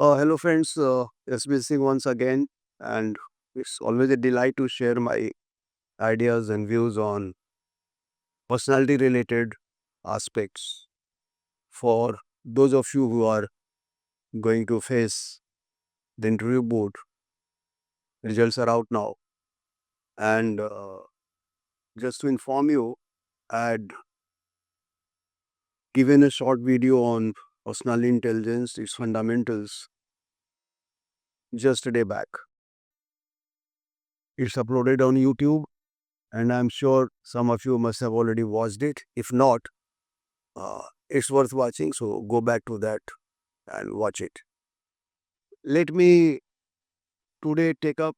Hello friends, SB Singh once again, and it's always a delight to share my ideas and views on personality related aspects for those of you who are going to face the interview board. Results are out now, and just to inform you, I had given a short video on personality intelligence, its fundamentals, just a day back. It's uploaded on YouTube, and I'm sure some of you must have already watched it. If not, it's worth watching, so go back to that and watch it. Let me today take up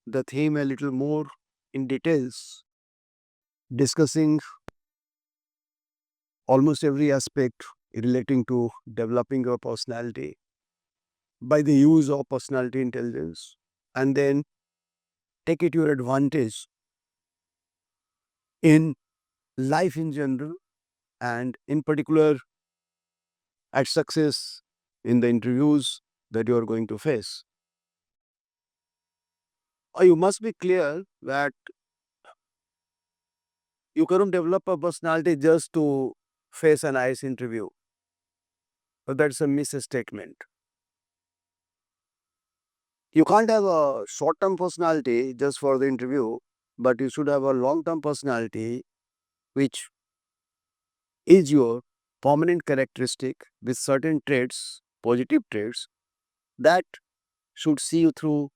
the theme a little more in details, discussing almost every aspect relating to developing your personality by the use of personality intelligence, and then take it to your advantage in life in general, and in particular at success in the interviews that you are going to face. You must be clear that you cannot develop a personality just to face an IAS interview. But that's a misstatement. You can't have a short-term personality just for the interview, but you should have a long-term personality which is your permanent characteristic with certain traits, positive traits, that should see you through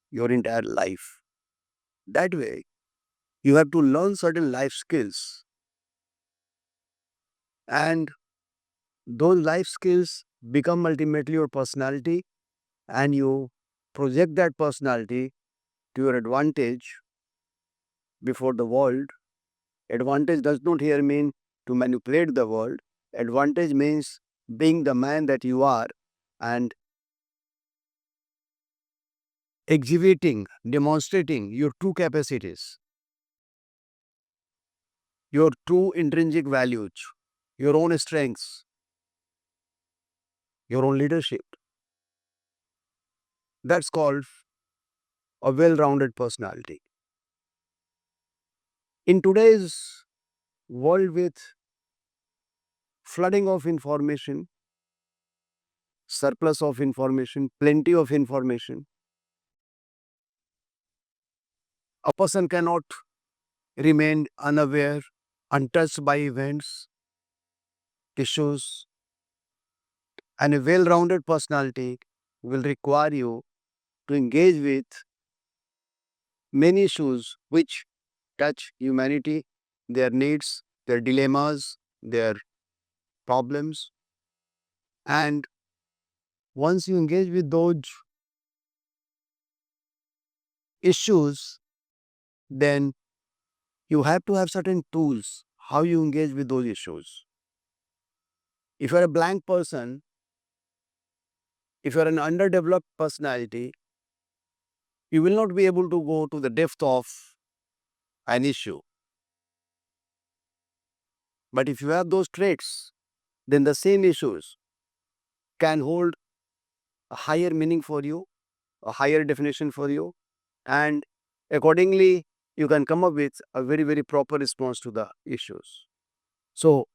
your entire life. That way, you have to learn certain life skills, and those life skills become ultimately your personality, and you project that personality to your advantage before the world. Advantage does not here mean to manipulate the world. Advantage means being the man that you are and exhibiting, demonstrating your true capacities, your true intrinsic values, your own strengths, your own leadership. That's called a well-rounded personality. In today's world with flooding of information, surplus of information, plenty of information, a person cannot remain unaware, untouched by events, issues, and a well-rounded personality will require you to engage with many issues which touch humanity, their needs, their dilemmas, their problems. And once you engage with those issues, then you have to have certain tools how you engage with those issues. If you're a blank person, if you're an underdeveloped personality, you will not be able to go to the depth of an issue. But if you have those traits, then the same issues can hold a higher meaning for you, a higher definition for you, and accordingly, you can come up with a very, very proper response to the issues. So,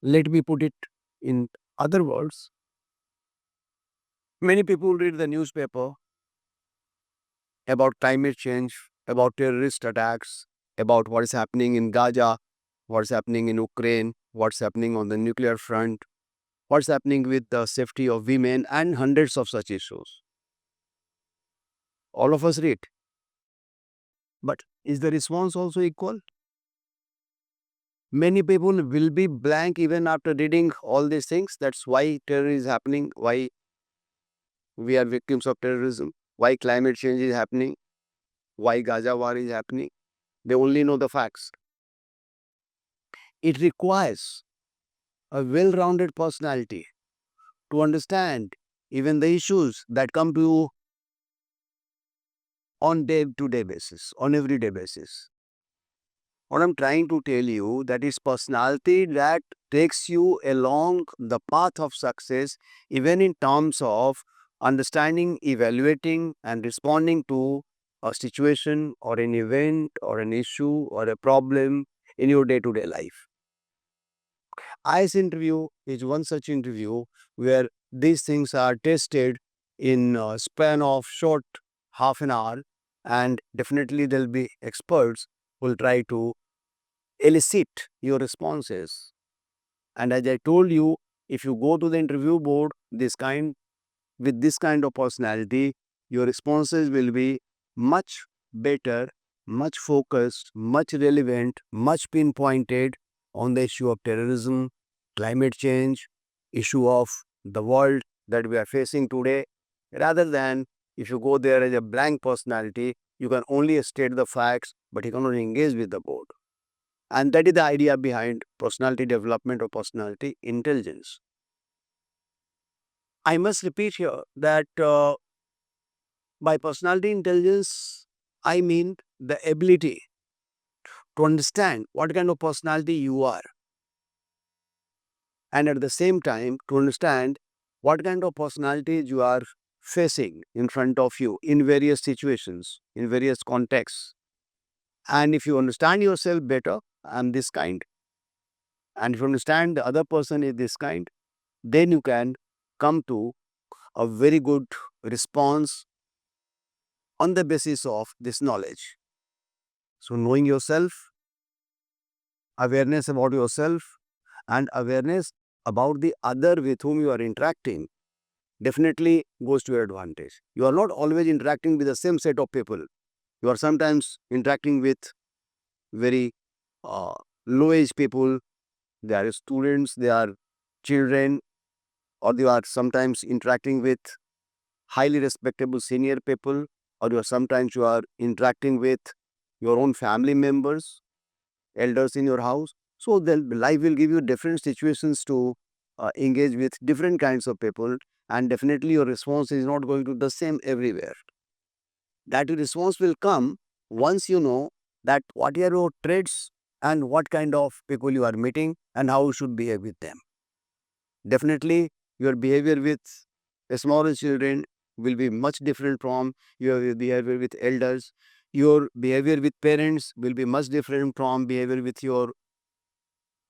let me put it in other words. Many people read the newspaper about climate change, about terrorist attacks, about what is happening in Gaza, what's happening in Ukraine, what's happening on the nuclear front, what's happening with the safety of women, and hundreds of such issues. All of us read. But is the response also equal? Many people will be blank even after reading all these things. That's why terror is happening, why we are victims of terrorism, why climate change is happening, why Gaza war is happening. They only know the facts. It requires a well-rounded personality to understand even the issues that come to you on day-to-day basis, on everyday basis. What I'm trying to tell you, that is personality that takes you along the path of success, even in terms of understanding, evaluating, and responding to a situation or an event or an issue or a problem in your day-to-day life. IAS interview is one such interview where these things are tested in a span of short half an hour, and definitely there'll be experts who will try to elicit your responses. And as I told you, if you go to the interview board with this kind of personality, your responses will be much better, much focused, much relevant, much pinpointed on the issue of terrorism, climate change, issue of the world that we are facing today, rather than if you go there as a blank personality, you can only state the facts, but you cannot engage with the board. And that is the idea behind personality development or personality intelligence. I must repeat here that by personality intelligence, I mean the ability to understand what kind of personality you are, and at the same time to understand what kind of personalities you are facing in front of you in various situations, in various contexts. And if you understand yourself better, I'm this kind, and if you understand the other person is this kind, then you can come to a very good response on the basis of this knowledge. So, knowing yourself, awareness about yourself, and awareness about the other with whom you are interacting definitely goes to your advantage. You are not always interacting with the same set of people. You are sometimes interacting with very uh, low age people, they are students, they are children, or you are sometimes interacting with highly respectable senior people, or sometimes you are interacting with your own family members, elders in your house. So the life will give you different situations to engage with different kinds of people, and definitely your response is not going to be the same everywhere. That response will come once you know that what are your traits and what kind of people you are meeting and how you should behave with them. Definitely, your behavior with smaller children will be much different from your behavior with elders. Your behavior with parents will be much different from behavior with your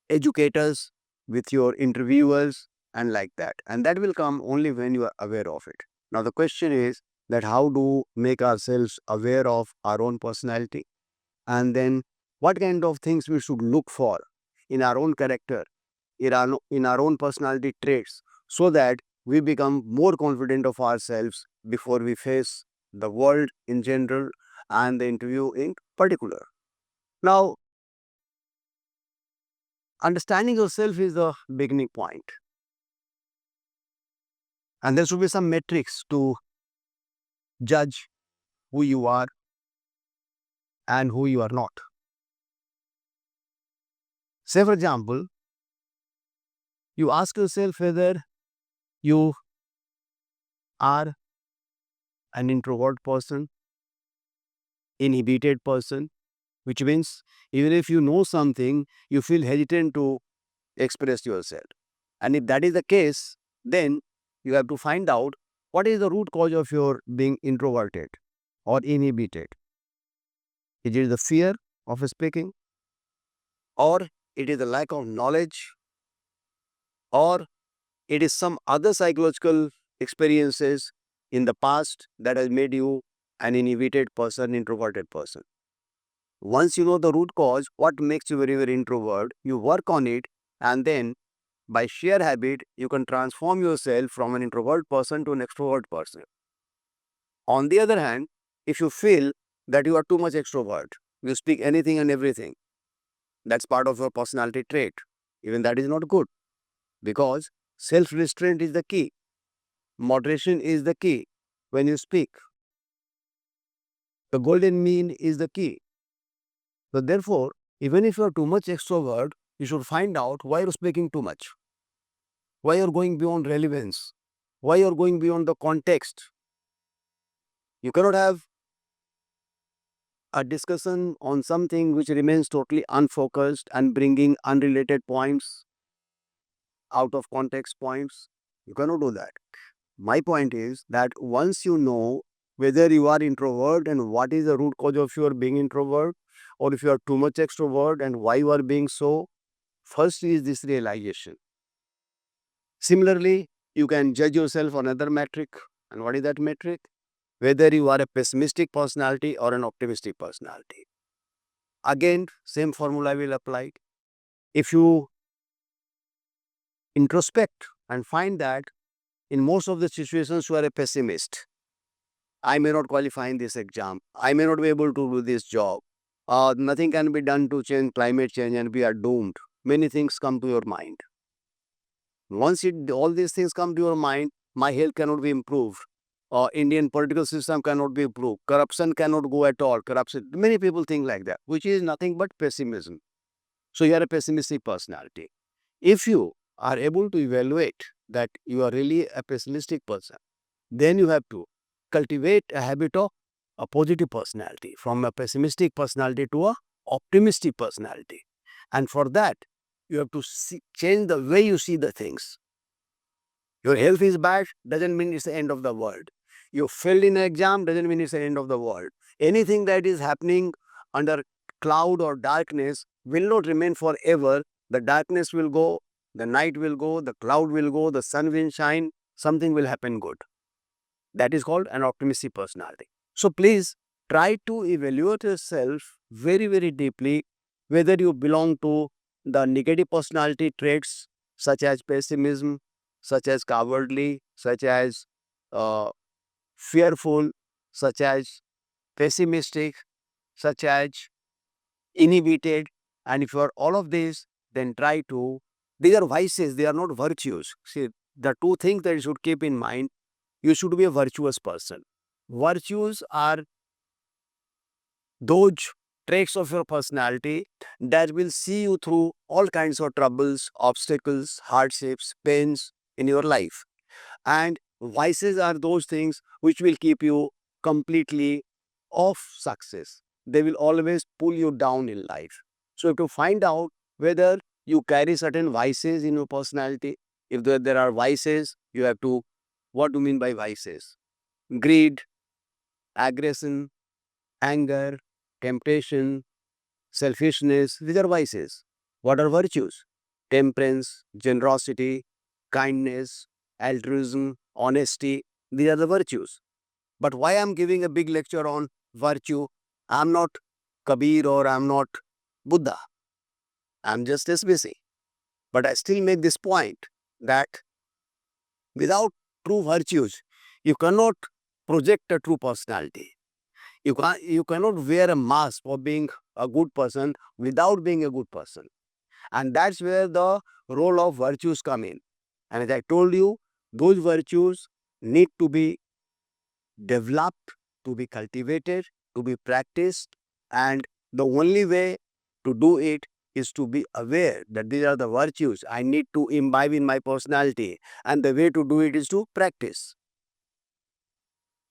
educators, with your interviewers, and like that. And that will come only when you are aware of it. Now, the question is that how do make ourselves aware of our own personality, and then what kind of things we should look for in our own character, in our own personality traits, so that we become more confident of ourselves before we face the world in general and the interview in particular. Now, understanding yourself is the beginning point, and there should be some metrics to judge who you are and who you are not. Say, for example, you ask yourself whether you are an introvert person, inhibited person, which means even if you know something, you feel hesitant to express yourself. And if that is the case, then you have to find out what is the root cause of your being introverted or inhibited. Is it the fear of speaking, or it is the lack of knowledge, or it is some other psychological experiences in the past that has made you an inhibited person, introverted person. Once you know the root cause, what makes you very, very introvert, you work on it, and then by sheer habit, you can transform yourself from an introvert person to an extrovert person. On the other hand, if you feel that you are too much extrovert, you speak anything and everything, that's part of your personality trait. Even that is not good, because self restraint is the key, moderation is the key when you speak. The golden mean is the key. So, therefore, even if you are too much extrovert, you should find out why you're speaking too much, why you're going beyond relevance, why you're going beyond the context. You cannot have a discussion on something which remains totally unfocused and bringing unrelated points, out of context points. You cannot do that. My point is that once you know whether you are introvert and what is the root cause of your being introvert, or if you are too much extrovert and why you are being so, first is this realization. Similarly, you can judge yourself on another metric. And what is that metric? Whether you are a pessimistic personality or an optimistic personality. Again, same formula will apply. If you introspect and find that in most of the situations you are a pessimist, I may not qualify in this exam, I may not be able to do this job, nothing can be done to change climate change and we are doomed. Many things come to your mind. Once all these things come to your mind, my health cannot be improved. Indian political system cannot be improved. Corruption cannot go at all. Corruption. Many people think like that, which is nothing but pessimism. So you are a pessimistic personality. If you are able to evaluate that you are really a pessimistic person, then you have to cultivate a habit of a positive personality, from a pessimistic personality to a optimistic personality. And for that, you have to change the way you see the things. Your health is bad, doesn't mean it's the end of the world. You failed in an exam, doesn't mean it's the end of the world. Anything that is happening under cloud or darkness will not remain forever. The darkness will go, the night will go, the cloud will go, the sun will shine, something will happen good. That is called an optimistic personality. So please try to evaluate yourself very, very deeply, whether you belong to the negative personality traits such as pessimism, such as cowardly, such as uh, fearful, such as pessimistic, such as inhibited. And if you are all of these, then try to, these are vices, they are not virtues. See, the two things that you should keep in mind: you should be a virtuous person. Virtues are those traits of your personality that will see you through all kinds of troubles, obstacles, hardships, pains in your life. And vices are those things which will keep you completely off success. They will always pull you down in life. So to find out whether you carry certain vices in your personality, if there are vices, you have to, what do you mean by vices? Greed, aggression, anger, temptation, selfishness, these are vices. What are virtues? Temperance, generosity, kindness, altruism, honesty, these are the virtues. But why I'm giving a big lecture on virtue? I'm not Kabir or I'm not Buddha. I'm just as busy. But I still make this point that without true virtues, you cannot project a true personality. You cannot wear a mask for being a good person without being a good person. And that's where the role of virtues come in. And as I told you, those virtues need to be developed, to be cultivated, to be practiced. And the only way to do it is to be aware that these are the virtues I need to imbibe in my personality. And the way to do it is to practice.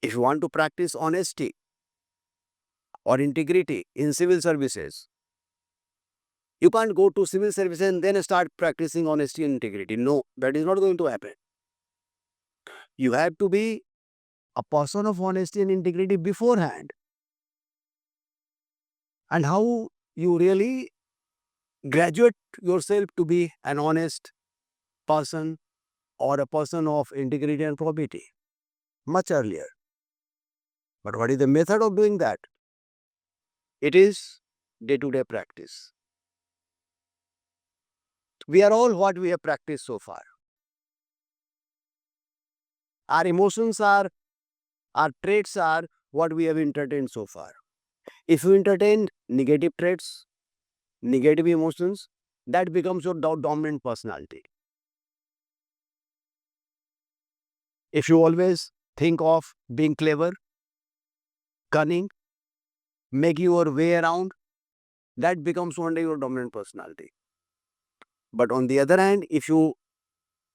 If you want to practice honesty or integrity in civil services, you can't go to civil service and then start practicing honesty and integrity. No, that is not going to happen. You have to be a person of honesty and integrity beforehand. And how you really graduate yourself to be an honest person or a person of integrity and probity? Much earlier. But what is the method of doing that? It is day-to-day practice. We are all what we have practiced so far. Our emotions are, our traits are what we have entertained so far. If you entertain negative traits, negative emotions, that becomes your dominant personality. If you always think of being clever, cunning, making your way around, that becomes one day your dominant personality. But on the other hand, if you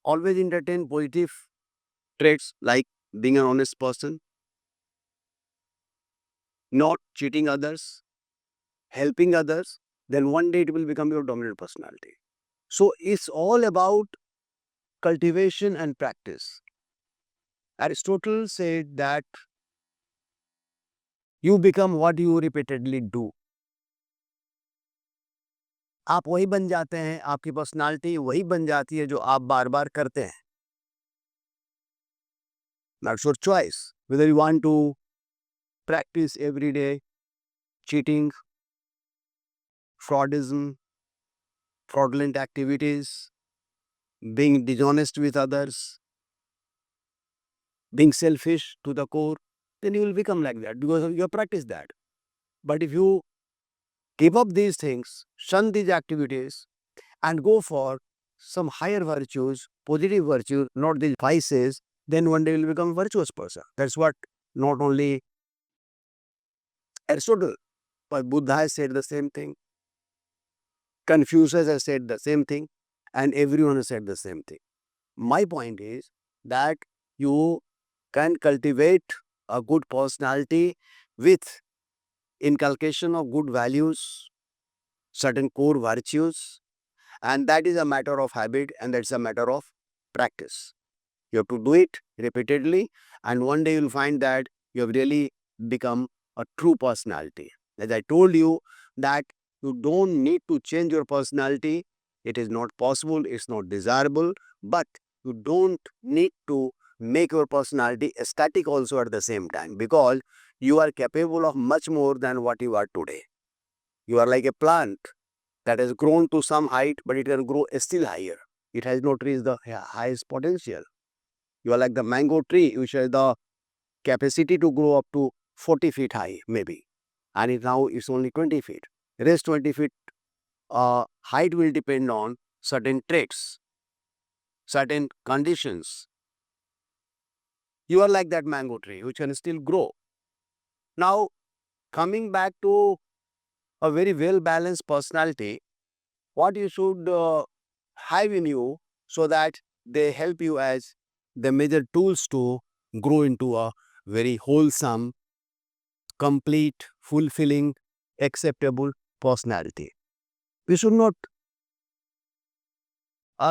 always entertain positive traits like being an honest person, not cheating others, helping others, then one day it will become your dominant personality. So it's all about cultivation and practice. Aristotle said that you become what you repeatedly do. आप वही बन जाते हैं, आपकी personality वही बन जाती है जो आप बार बार करते हैं. That's your choice. Whether you want to practice every day cheating, fraudism, fraudulent activities, being dishonest with others, being selfish to the core, then you will become like that because you have practiced that. But if you give up these things, shun these activities, and go for some higher virtues, positive virtues, not these vices, then one day you will become a virtuous person. That's what not only Aristotle, but Buddha has said the same thing. Confucius has said the same thing, and everyone has said the same thing. My point is that you can cultivate a good personality with inculcation of good values, certain core virtues, and that is a matter of habit and that's a matter of practice. You have to do it repeatedly, and one day you'll find that you have really become a true personality. As I told you, that you don't need to change your personality. It is not possible, it's not desirable, but you don't need to make your personality static also at the same time, because you are capable of much more than what you are today. You are like a plant that has grown to some height, but it can grow still higher. It has not reached the highest potential. You are like the mango tree, which has the capacity to grow up to 40 feet high, maybe. And now it's only 20 feet. Rest 20 feet height will depend on certain traits, certain conditions. You are like that mango tree, which can still grow. Now, coming back to a very well-balanced personality, what you should have in you so that they help you as the major tools to grow into a very wholesome, complete, fulfilling, acceptable personality. We should not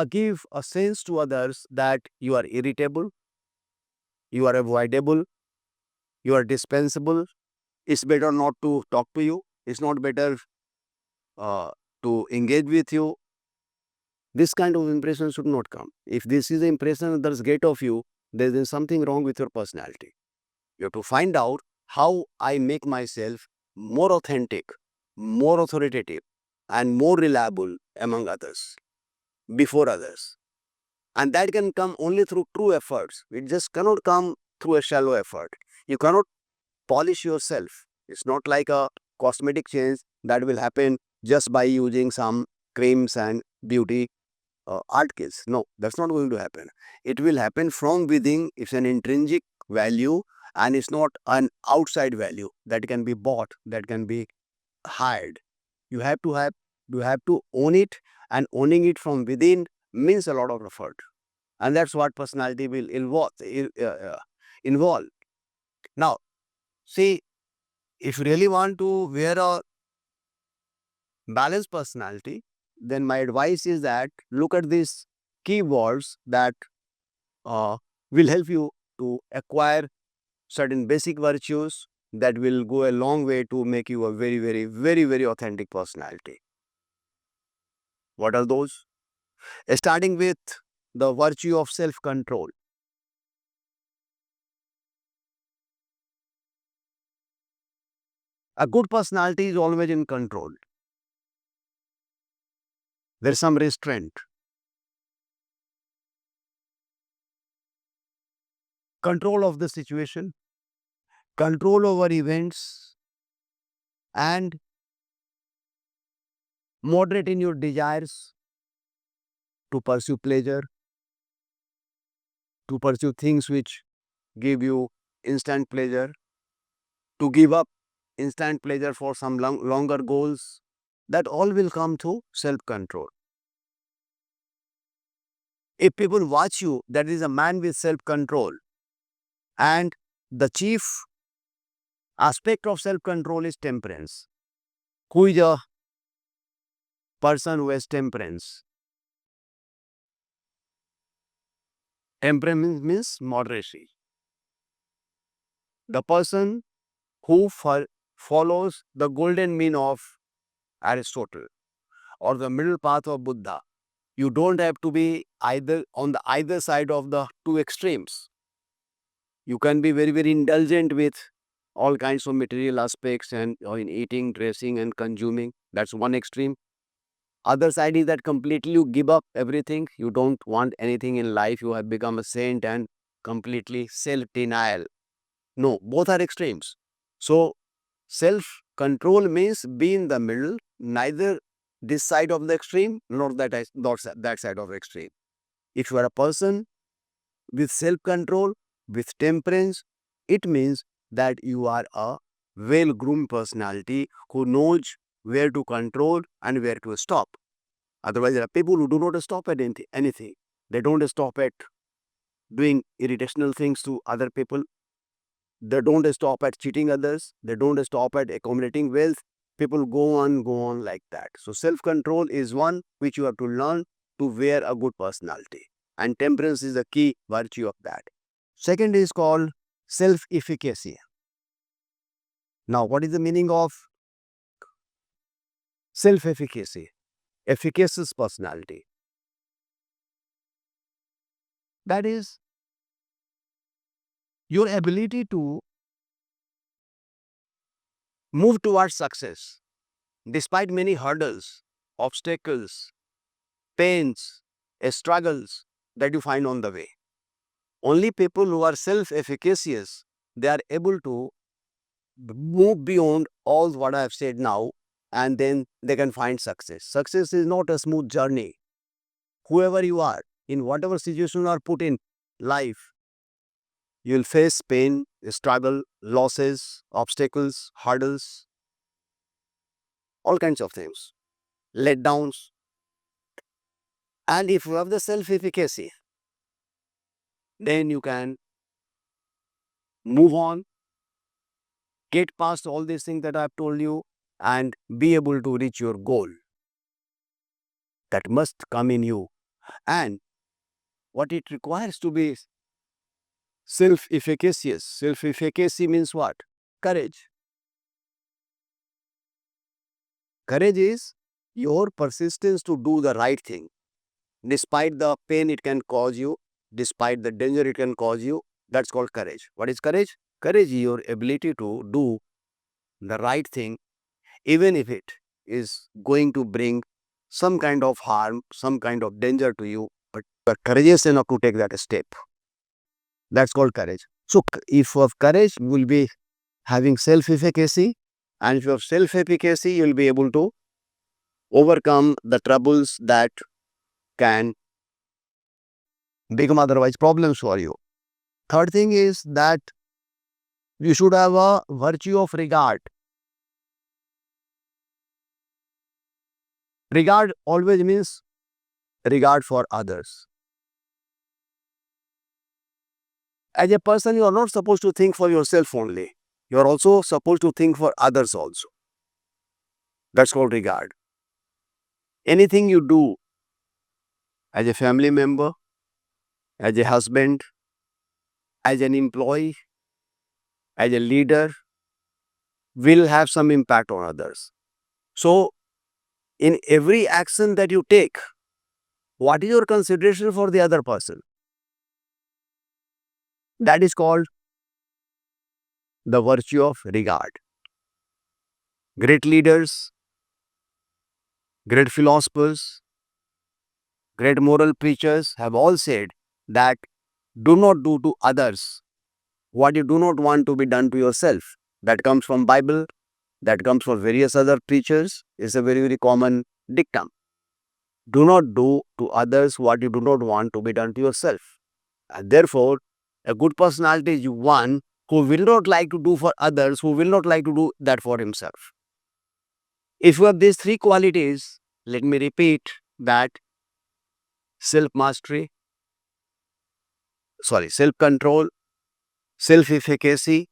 give a sense to others that you are irritable, you are avoidable, you are dispensable. It's better not to talk to you. It's not better to engage with you. This kind of impression should not come. If this is the impression others get of you, there is something wrong with your personality. You have to find out how I make myself more authentic, more authoritative, and more reliable among others, before others. And that can come only through true efforts. It just cannot come through a shallow effort. You cannot polish yourself. It's not like a cosmetic change that will happen just by using some creams and beauty art kits. No, that's not going to happen. It will happen from within. It's an intrinsic value, and it's not an outside value that can be bought, that can be hired. You have to own it, and owning it from within means a lot of effort. And that's what personality will involve. Now, see, if you really want to wear a balanced personality, then my advice is that look at these keywords that will help you to acquire certain basic virtues that will go a long way to make you a very, very, very, very authentic personality. What are those? Starting with the virtue of self-control. A good personality is always in control. There's some restraint. Control of the situation, control over events, and moderate in your desires to pursue pleasure, to pursue things which give you instant pleasure, to give up instant pleasure for some longer goals. That all will come through self-control. If people watch you, that is a man with self-control. And the chief aspect of self-control is temperance. Who is a person who has temperance? Temperance means moderation. The person who follows the golden mean of Aristotle or the middle path of Buddha. You don't have to be either on the either side of the two extremes. You can be very, very indulgent with all kinds of material aspects and in eating, dressing, and consuming. That's one extreme. Other side is that completely you give up everything. You don't want anything in life. You have become a saint and completely self-denial. No, both are extremes. So self-control means be in the middle, neither this side of the extreme nor that side of the extreme. If you are a person with self-control, with temperance, it means that you are a well-groomed personality who knows where to control and where to stop. Otherwise, there are people who do not stop at anything. They don't stop at doing irritational things to other people. They don't stop at cheating others. They don't stop at accumulating wealth. People go on like that. So self-control is one which you have to learn to wear a good personality. And temperance is the key virtue of that. Second is called self-efficacy. Now, what is the meaning of self-efficacy? Efficacious personality. That is your ability to move towards success despite many hurdles, obstacles, pains, struggles that you find on the way. Only people who are self-efficacious, they are able to move beyond all what I have said now, and then they can find success. Success is not a smooth journey. Whoever you are, in whatever situation you are put in life, you will face pain, struggle, losses, obstacles, hurdles, all kinds of things, letdowns. And if you have the self-efficacy, then you can move on, get past all these things that I have told you, and be able to reach your goal that must come in you. And what it requires to be self-efficacious. Self-efficacy means what? Courage. Courage is your persistence to do the right thing. Despite the pain it can cause you, despite the danger it can cause you, that's called courage. What is courage? Courage is your ability to do the right thing even if it is going to bring some kind of harm, some kind of danger to you, but you are courageous enough to take that step. That's called courage. So, if you have courage, you will be having self-efficacy, and if you have self-efficacy, you will be able to overcome the troubles that can become otherwise problems for you. Third thing is that you should have a virtue of regard. Regard always means regard for others. As a person, you are not supposed to think for yourself only. You are also supposed to think for others also. That's called regard. Anything you do as a family member, as a husband, as an employee, as a leader, will have some impact on others. So, in every action that you take, what is your consideration for the other person? That is called the virtue of regard. Great leaders, great philosophers, great moral preachers have all said that do not do to others what you do not want to be done to yourself. That comes from Bible, that comes from various other preachers. It's a very, very common dictum. Do not do to others what you do not want to be done to yourself. And therefore, a good personality is one who will not like to do for others, who will not like to do that for himself. If you have these three qualities, let me repeat that self-mastery, self-control, self-efficacy,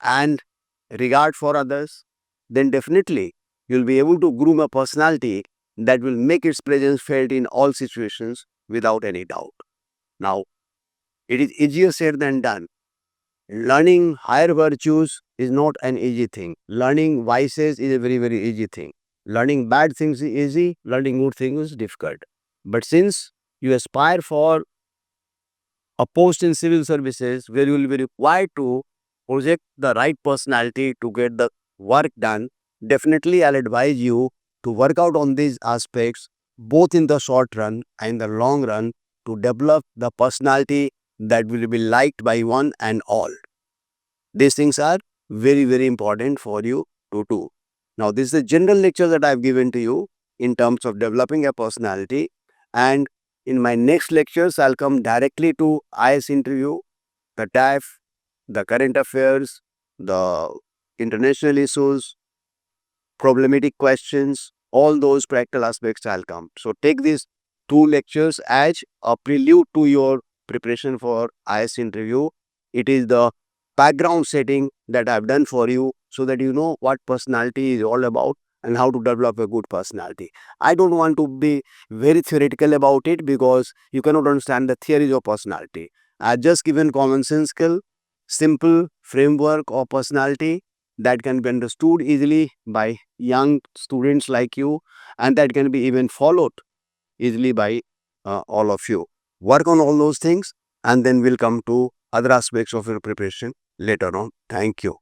and regard for others, then definitely you'll be able to groom a personality that will make its presence felt in all situations without any doubt. Now, it is easier said than done. Learning higher virtues is not an easy thing. Learning vices is a very, very easy thing. Learning bad things is easy, learning good things is difficult. But since you aspire for a post in civil services where you will be required to project the right personality to get the work done, definitely I'll advise you to work out on these aspects both in the short run and the long run to develop the personality that will be liked by one and all. These things are very, very important for you to do. Now, this is a general lecture that I've given to you in terms of developing a personality. And in my next lectures, I'll come directly to IAS interview, the TAF, the current affairs, the international issues, problematic questions, all those practical aspects I'll come. So take these two lectures as a prelude to your preparation for IAS interview. It is the background setting that I've done for you so that you know what personality is all about and how to develop a good personality. I don't want to be very theoretical about it because you cannot understand the theories of personality. I just given common sense skill, simple framework of personality that can be understood easily by young students like you and that can be even followed easily by all of you. Work on all those things and then we'll come to other aspects of your preparation later on. Thank you.